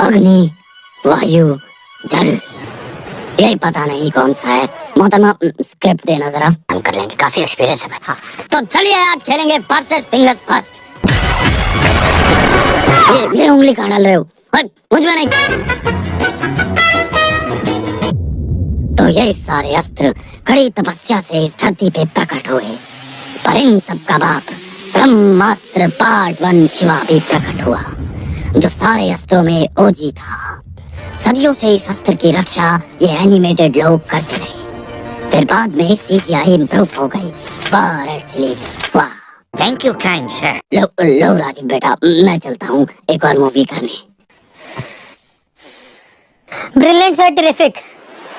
अग्नि, वायु, जल, यही पता नहीं कौन सा है। मोहतरमा स्क्रिप्ट देना जरा, हम कर लेंगे, काफी एक्सपीरियंस है भाई। हाँ। तो चलिए आज खेलेंगे फास्टेस्ट फिंगर्स फर्स्ट। ये उंगली कहाँ डाल रहे हो? मुझ में नहीं। तो ये सारे अस्त्र कड़ी तपस्या से इस धरती पे प्रकट हुए, पर इन सबका बाप ब्रह्मास्त्र पार्ट 1 शिवा भी प्रकट हुआ, जो सारे अस्त्रों में ओजी था। सदियों से इस अस्त्र की रक्षा ये एनिमेटेड लोग कर चले, फिर बाद में CGI इम्प्रूव हो गई। वाह एक्चुअली वाह। Thank you kind sir. लो राजीव बेटा, मैं चलता हूँ एक और मूवी करने। Brilliant sir, terrific.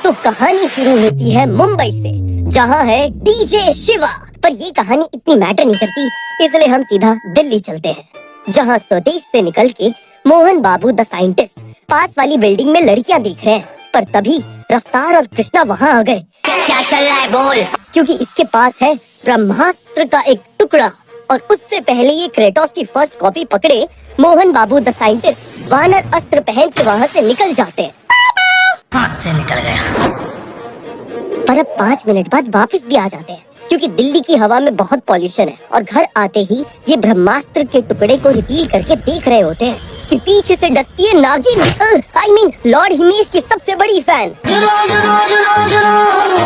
तो कहानी शुरू होती है मुंबई से, जहाँ है डीजे शिवा। पर ये कहानी इतनी मैटर नहीं करती, इसलिए हम सीधा दिल्ली चलते हैं, जहाँ स्वदेश से निकल के मोहन बाबू द साइंटिस्ट पास वाली बिल्डिंग में लड़कियाँ देख रहे हैं। पर तभी रफ्तार और कृष्णा वहाँ आ गए। क्या चल रहा है बोल? क्योंकि इसके पास है ब्रह्मास्त्र का एक टुकड़ा, और उससे पहले ये क्रेटोस की फर्स्ट कॉपी पकड़े मोहन बाबू द साइंटिस्ट वानर अस्त्र पहन के वहाँ से निकल जाते हैं। हाथ से निकल गया। पर अब 5 मिनट बाद वापस भी आ जाते हैं, क्योंकि दिल्ली की हवा में बहुत पॉल्यूशन है। और घर आते ही ये ब्रह्मास्त्र के टुकड़े को रिवील करके देख रहे होते हैं कि पीछे से डसती है नागिन, I mean लॉर्ड हिमेश की सबसे बड़ी फैन,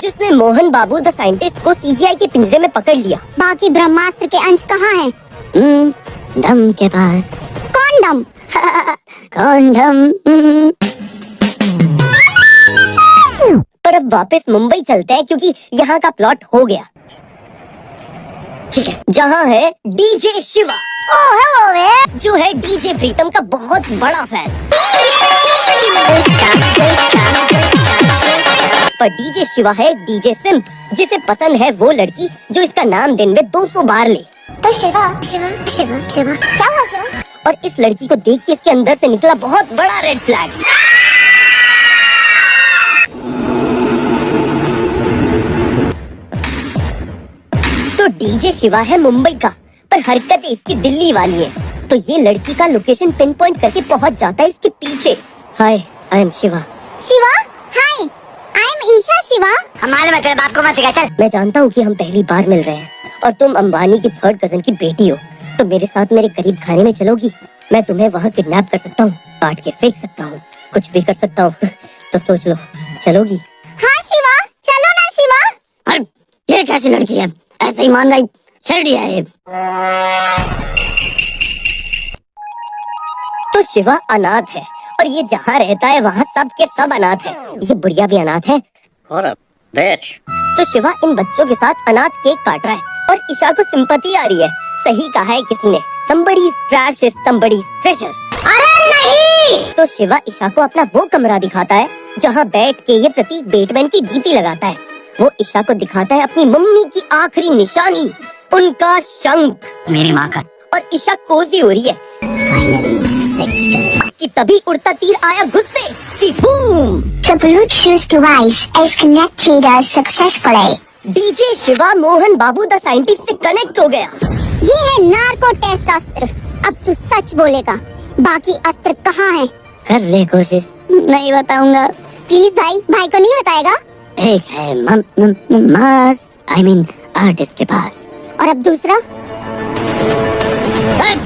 जिसने मोहन बाबू द साइंटिस्ट को CGI के पिंजरे में पकड़ लिया। बाकी ब्रह्मास्त्र के अंश कहाँ हैं? डम के पास। कौन डम? कौन डम? पर अब वापस मुंबई चलते हैं, क्योंकि यहाँ का प्लॉट हो गया। ठीक है, जहाँ है डीजे शिवा, जो है डीजे प्रीतम का बहुत बड़ा फैन। पर डीजे शिवा है डीजे सिंप, जिसे पसंद है वो लड़की जो इसका नाम दिन में 200 बार ले। तो शिवा शिवा शिवा शिवा क्या हुआ शिवा? और इस लड़की को देख के इसके अंदर से निकला बहुत बड़ा रेड फ्लैग। तो डीजे शिवा है मुंबई का, पर हरकत इसकी दिल्ली वाली है। तो ये लड़की का लोकेशन पिन पॉइंट करके पहुंच जाता है इसके पीछे। Hi, I am Shiva. Shiva hi, I am Isha Shiva. हमारे में तेरे बाप को मत सिखा, चल। मैं जानता हूँ कि हम पहली बार मिल रहे हैं, और तुम अंबानी की 3rd कजन की बेटी हो, तो मेरे साथ मेरे करीब खाने में चलोगी? मैं तुम्हें वहाँ किडनैप कर सकता हूँ, काट के फेंक सकता हूँ, कुछ भी कर सकता हूँ। तो सोच लो, चलोगी? हाँ शिवा, चलो ना शिवा। अरे ये कैसी लड़की है, ऐसे ही मान गई? शेडी है ये। तो शिवा अनाथ है, और ये जहाँ रहता है वहाँ सब के सब अनाथ है। ये बुढ़िया भी अनाथ है। तो शिवा इन बच्चों के साथ अनाथ केक काट रहा है, और ईशा को सिंपैथी आ रही है। सही कहा है किसी ने, somebody's trash is somebody's treasure। अरे नहीं। तो शिवा ईशा को अपना वो कमरा दिखाता है जहाँ बैठ के ये प्रतीक बेटमैन की डीपी लगाता है। वो ईशा को दिखाता है अपनी मम्मी की आखिरी निशानी, उनका शंख। मेरी माँ का। और ईशा कोजी हो रही है कि तभी उड़ता तीर आया घुसते कि boom. The Bluetooth device is connected successfully. DJ Shiva Mohan Babu the scientist से कनेक्ट हो गया। ये है नार्को टेस्ट अस्त्र। अब तू सच बोलेगा, बाकी अस्त्र कहाँ हैं? कर ले कोशिश, नहीं बताऊंगा। प्लीज भाई, भाई को नहीं बताएगा? एक है मास, I mean आर्टिस्ट के पास। और अब दूसरा?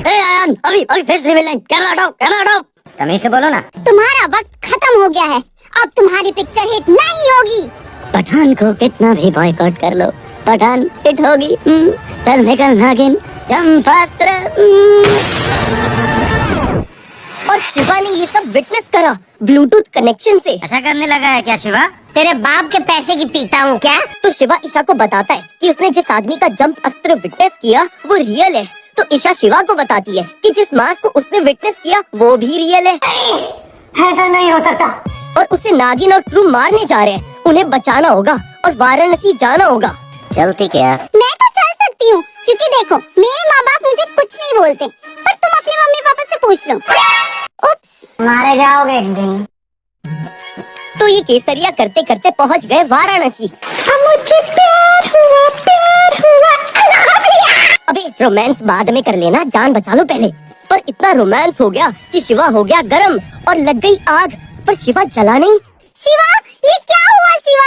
आयान, अभी फेस रिवील नहीं। कैमरा हटाओ। तमीज से बोलो ना। तुम्हारा वक्त खत्म हो गया है, अब तुम्हारी पिक्चर हिट नहीं होगी। पठान को कितना भी बॉयकॉट कर लो, पठान हिट होगी। चल निकल नागिन, चंपास्त्र। और शिवा ने ये सब विटनेस करा ब्लूटूथ कनेक्शन से। ऐसा करने लगा है क्या शिवा? तेरे बाप के पैसे की पीता हूँ क्या? तो शिवा ईशा को बताता है कि उसने जिस आदमी का जंप अस्त्र विटनेस किया वो रियल है। तो ईशा शिवा को बताती है कि जिस मास को उसने विटनेस किया वो भी रियल है। ऐसा नहीं हो सकता। और उसे नागिन और क्रू मारने जा रहे हैं। उन्हें बचाना होगा और वाराणसी जाना होगा। चलती क्या? मैं तो चल सकती हूँ, क्योंकि देखो मेरे माँ बाप मुझे कुछ नहीं बोलते, पर तुम अपने मम्मी पापा से पूछ लो। उप्स, मारे जाओगे एक दिन। तो ये केसरिया करते करते पहुँच गए वाराणसी। मुझे प्यार हुआ। अबे रोमांस बाद में कर लेना, जान बचा लो पहले। पर इतना रोमांस हो गया कि शिवा हो गया गरम और लग गई आग, पर शिवा जला नहीं। शिवा, ये क्या हुआ शिवा?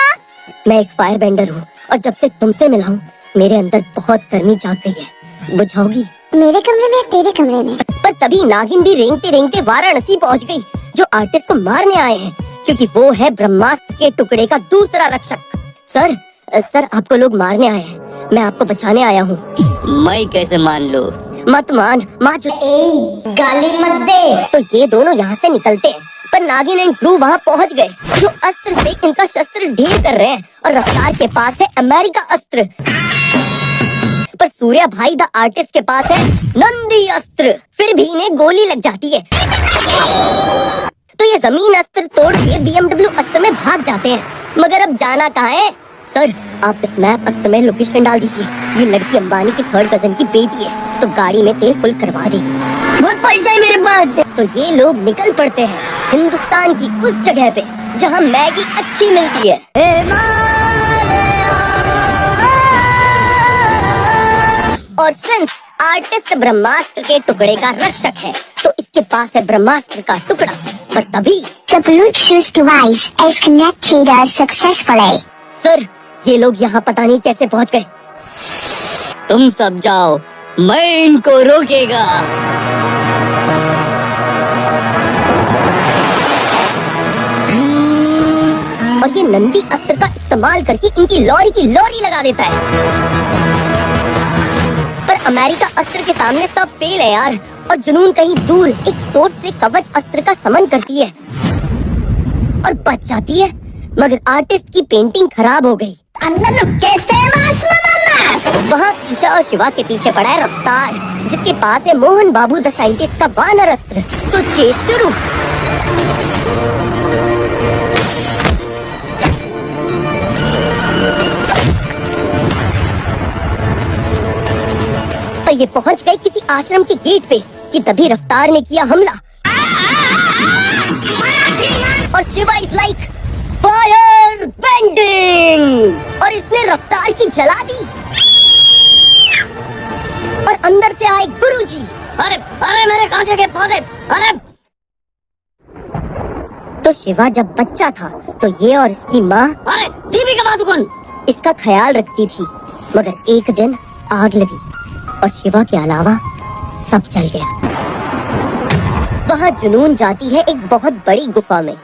मैं एक फायर बेंडर हूँ और जब से तुमसे मिला हूँ मेरे अंदर बहुत गर्मी जाग गई है। बुझाओगी? मेरे कमरे में या तेरे कमरे में? पर तभी नागिन भी रेंगते रेंगते वाराणसी पहुँच गई, जो आर्टिस्ट को मारने आए हैं, क्योंकि वो है ब्रह्मास्त्र के टुकड़े का दूसरा रक्षक। सर आपको लोग मारने आए हैं, मैं आपको बचाने आया हूँ। मैं कैसे मान लूं? मत मान, माँ गाली मत दे। तो ये दोनों यहाँ से निकलते हैं, पर नागिन एंड क्रू वहाँ पहुँच गए, जो अस्त्र से इनका शस्त्र ढेर कर रहे हैं, और रफ्तार के पास है अमेरिका अस्त्र, पर सूर्या भाई द आर्टिस्ट के पास है नंदी अस्त्र। फिर भी इन्हें गोली लग जाती है, तो ये जमीन अस्त्र तोड़ के BMW अस्त्र में भाग जाते हैं। मगर अब जाना कहाँ है? सर, आप इस मैप अस्त्र में लोकेशन डाल दीजिए। ये लड़की अंबानी की थर्ड कजन की बेटी है, तो गाड़ी में तेल फुल करवा देगी। बहुत पैसा है मेरे पास। तो ये लोग निकल पड़ते हैं हिंदुस्तान की उस जगह पे जहाँ मैगी अच्छी मिलती है। और सिंस आर्टिस्ट ब्रह्मास्त्र के टुकड़े का रक्षक है, तो इसके पास है ब्रह्मास्त्र का टुकड़ा। पर तभी The Bluetooth device is connected successfully. Sir, ये लोग यहाँ पता नहीं कैसे पहुँच गए। तुम सब जाओ, मैं इनको रोकेगा। और ये नंदी अस्त्र का इस्तेमाल करके इनकी लॉरी की लॉरी लगा देता है। पर अमेरिका अस्त्र के सामने सब फेल है यार, और जुनून कहीं दूर एक सोर्स से कवच अस्त्र का समन करती है और बच जाती है। मगर आर्टिस्ट की पेंटिंग खराब हो गई। वहाँ ईशा और शिवा के पीछे पड़ा है रफ्तार, जिसके पास है मोहन बाबू द साइंटिस्ट का वानर अस्त्र। तो चेस शुरू। और ये पहुंच गए किसी आश्रम के गेट पे कि तभी रफ्तार ने किया हमला, और Shiva is like fire bending, और इसने रफ्तार की जला दी। और अंदर से आए गुरुजी। अरे मेरे कांचे के पौधे, अरे! तो शिवा जब बच्चा था तो ये और इसकी माँ अरे दीपिका पादुकोण इसका ख्याल रखती थी। मगर एक दिन आग लगी और शिवा के अलावा सब जल गया। वहाँ जुनून जाती है एक बहुत बड़ी गुफा में।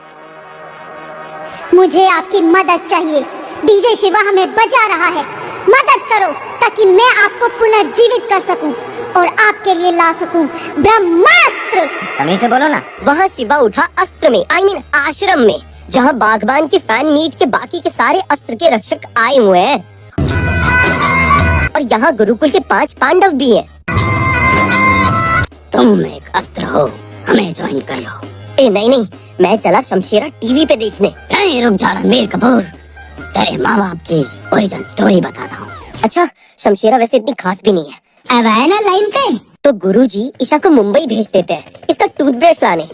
मुझे आपकी मदद चाहिए। डीजे शिवा हमें बचा रहा है, मदद करो ताकि मैं आपको पुनर्जीवित कर सकूं और आपके लिए ला सकूं ब्रह्मास्त्र। हमें से बोलो ना। वहाँ शिवा उठा अस्त्र में, आश्रम में, जहाँ बागबान के फैन मीट के बाकी के सारे अस्त्र के रक्षक आए हुए हैं, और यहाँ गुरुकुल के 5 पांडव भी हैं। तुम एक अस्त्र हो, हमें ज्वाइन कर लो। नहीं, मैं चला शमशेरा टीवी पे देखने। नहीं, रुक जा रणबीर कपूर, तेरे माँ बाप की ओरिजिन स्टोरी बताता हूँ। अच्छा, शमशेरा वैसे इतनी खास भी नहीं है। अब आए ना लाइन पे। तो गुरुजी ईशा को मुंबई भेज देते हैं इसका टूथब्रश लाने।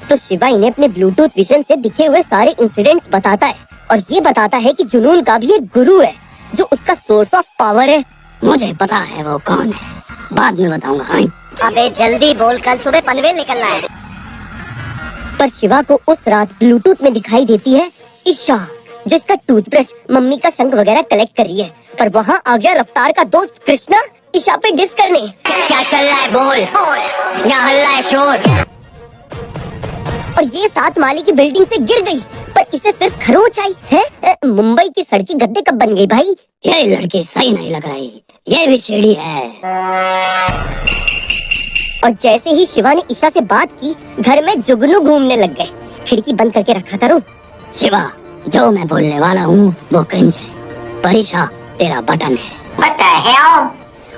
तो शिवा इन्हें अपने ब्लूटूथ विजन से दिखे हुए सारे इंसिडेंट्स बताता है, और ये बताता है कि जुनून का भी एक गुरु है जो उसका सोर्स ऑफ पावर है। मुझे पता है वो कौन है, बाद में बताऊंगा। अबे जल्दी बोल, कल सुबह पनवेल निकलना है। पर शिवा को उस रात ब्लूटूथ में दिखाई देती है ईशा, जो इसका टूथब्रश, मम्मी का शंख वगैरह कलेक्ट कर रही है। पर वहाँ आ गया रफ्तार का दोस्त कृष्णा ईशा पे डिस करने। क्या चल रहा है बोल, यहाँ हल्ला है शोर। और ये 7 माले की बिल्डिंग से गिर गई, पर इसे सिर्फ खरोच आई है। मुंबई की सड़कें गद्दे कब बन गई भाई? ये लड़की सही नहीं लग रही, ये भी शेडी है। और जैसे ही शिवा ने ईशा से बात की, घर में जुगनू घूमने लग गए। खिड़की बंद करके रखा करो। शिवा, जो मैं बोलने वाला हूँ वो क्रिंज है, पर ईशा तेरा बटन है।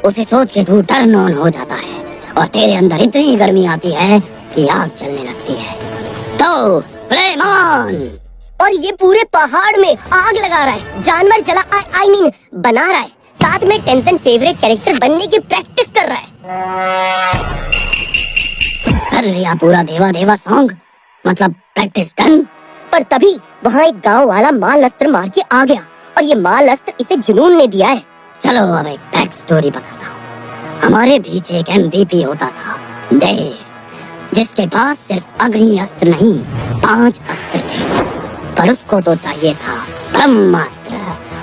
उसे सोच के तू टर्न ऑन हो जाता है, और तेरे अंदर इतनी गर्मी आती है कि आग चलने लगती है। तो प्रेम ऑन। और ये पूरे पहाड़ में आग लगा रहा है, जानवर जला आई मीन बना रहा है, साथ में टेंशन फेवरेट कैरेक्टर बनने की प्रैक्टिस कर रहा है। कर लिया पूरा देवा देवा सॉन्ग, मतलब प्रैक्टिस डन। पर तभी वहाँ एक गांव वाला माल अस्त्र मार के आ गया, और ये माल अस्त्र इसे जुनून ने दिया है। चलो अब एक बैक स्टोरी बताता हूँ। हमारे बीच एक MVP होता था, देव, जिसके पास सिर्फ अग्नि अस्त्र नहीं 5 अस्त्र थे। पर उसको तो चाहिए था ब्रह्मास्त्र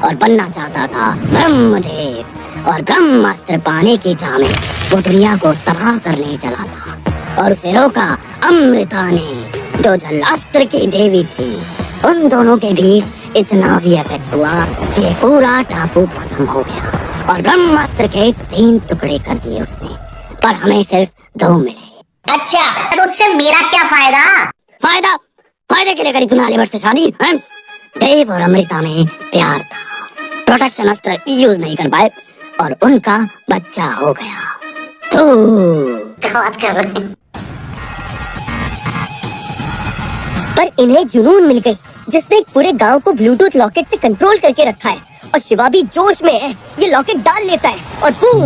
और बनना चाहता था ब्रह्मदेव। और ब्रह्मास्त्र पाने की चाह में वो दुनिया को तबाह करने चला था और उसे रोका अमृता ने, जो जल अस्त्र की देवी थी। उन दोनों के बीच इतना VFX हुआ कि पूरा टापू भस्म हो गया और ब्रह्मास्त्र के 3 टुकड़े कर दिए उसने, पर हमें सिर्फ 2 मिले। अच्छा, तो उससे मेरा क्या फायदा? फायदा फायदे के लिए करी तूने आलिया भट्ट से शादी? देव और अमृता में प्यार था, प्रोटेक्शन अस्त्र यूज नहीं कर पाए और उनका बच्चा हो गया। तो क्या बात कर रहे हैं? पर इन्हें जुनून मिल गई, जिसने एक पूरे गांव को ब्लूटूथ लॉकेट से कंट्रोल करके रखा है। और शिवा भी जोश में है, ये लॉकेट डाल लेता है और बूम,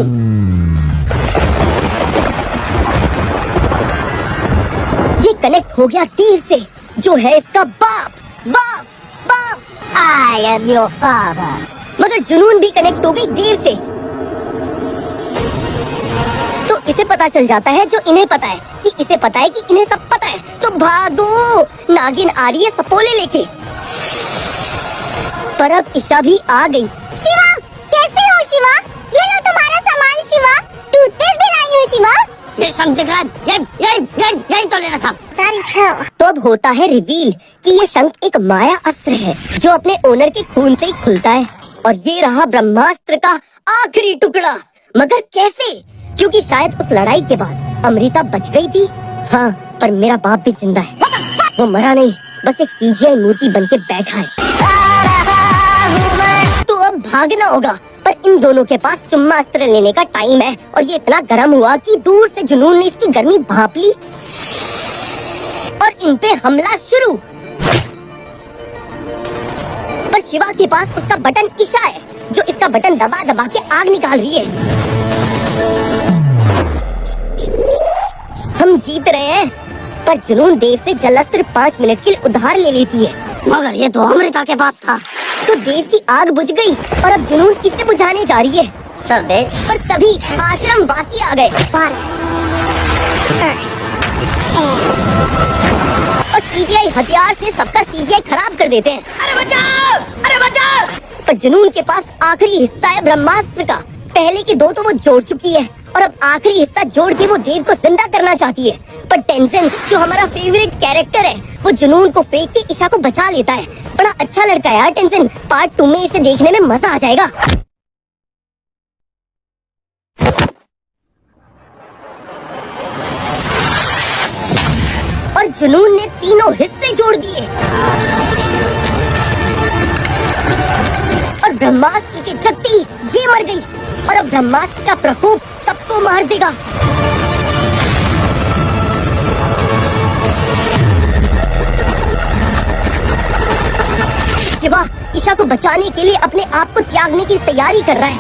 ये कनेक्ट हो गया तीर से, जो है इसका बाप। बाप बाप, आई एम योर फादर। मगर जुनून भी कनेक्ट हो गई देव से। तो इसे पता चल जाता है जो इन्हें पता है कि इसे पता है कि इन्हें सब पता है। तो भागो, नागिन आ रही है सपोले लेके। पर अब ईशा भी आ गई। शिवा, कैसे हो शिवा? ये लो तुम्हारा सामान शिवा। टूथपेस्ट भी लाई हूँ शिवा। ये सब दिख रहा है, यही तो लेना था। तो अब होता है रिवील कि ये शंख एक माया अस्त्र है जो अपने ओनर के खून से ही खुलता है। और ये रहा ब्रह्मास्त्र का आखिरी टुकड़ा। मगर कैसे? क्योंकि शायद उस लड़ाई के बाद अमृता बच गई थी। हाँ, पर मेरा बाप भी जिंदा है, वो मरा नहीं, बस एक CGI मूर्ति बन के बैठा है। तो अब भागना होगा, पर इन दोनों के पास चुम्मा अस्त्र लेने का टाइम है। और ये इतना गर्म हुआ कि दूर से जुनून ने इसकी गर्मी भाप ली और इन पे हमला शुरू। पर शिवा के पास उसका बटन ईशा है, जो इसका बटन दबा दबा के आग निकाल रही है। हम जीत रहे हैं, पर जुनून देव से जलास्त्र 5 मिनट के लिए उधार ले लेती है। मगर ये तो अमृता के पास था। तो देव की आग बुझ गई और अब जुनून इसे बुझाने जा रही है। पर तभी आश्रम वासी आ गए और CGI हथियार से सबका CGI खराब कर देते हैं। अरे बचाओ, अरे बचाओ! पर जुनून के पास आखिरी हिस्सा है ब्रह्मास्त्र का। पहले के 2 तो वो जोड़ चुकी है और अब आखिरी हिस्सा जोड़ के वो देव को जिंदा करना चाहती है। पर टेंशन, जो हमारा फेवरेट कैरेक्टर है, वो जुनून को फेंक के ईशा को बचा लेता है। बड़ा अच्छा लड़का है यार टेंशन। पार्ट 2 में इसे देखने में मजा आ जाएगा। और जुनून ने तीनों हिस्से जोड़ दिए और ब्रह्मास्त्र की शक्ति ये मर गई और अब ब्रह्मास्त्र का प्रकोप सबको मार देगा। शिवा ईशा को बचाने के लिए अपने आप को त्यागने की तैयारी कर रहा है,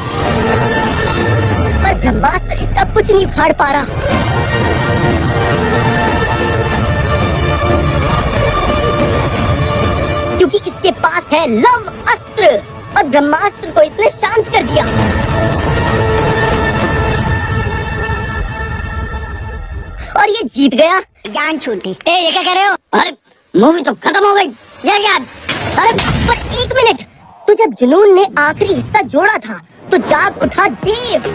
पर ब्रह्मास्त्र इसका कुछ नहीं उखाड़ पा रहा। क्योंकि इसके पास है लव अस्त्र और ब्रह्मास्त्र को इसने शांत कर दिया। और ये जीत गया। जान छूटी। ये क्या कह रहे हो? अरे मूवी तो खत्म हो गई, ये क्या? अरे पर 1 मिनट, तो जब जुनून ने आखिरी हिस्सा जोड़ा था तो जाग उठा देव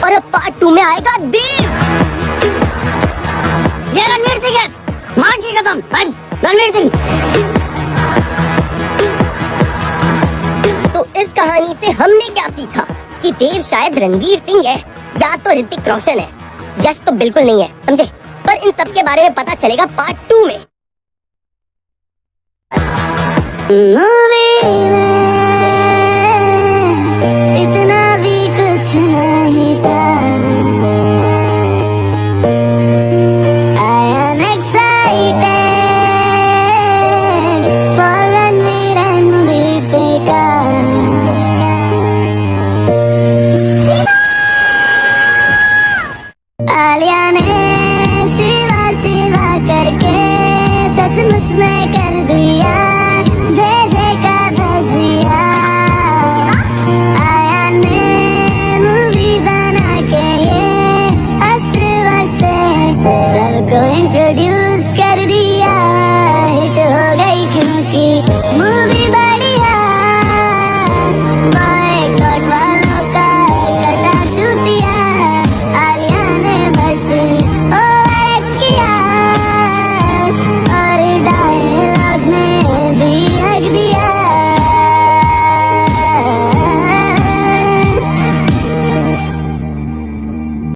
और अब पार्ट 2 में आएगा देव। ये रणवीर सिंह है, माँ की कसम, रणवीर सिंह। तो इस कहानी से हमने क्या सीखा कि देव शायद रणवीर सिंह है या तो ऋतिक रोशन है। यश तो बिल्कुल नहीं है, समझे? पर इन सब के बारे में पता चलेगा पार्ट 2 में।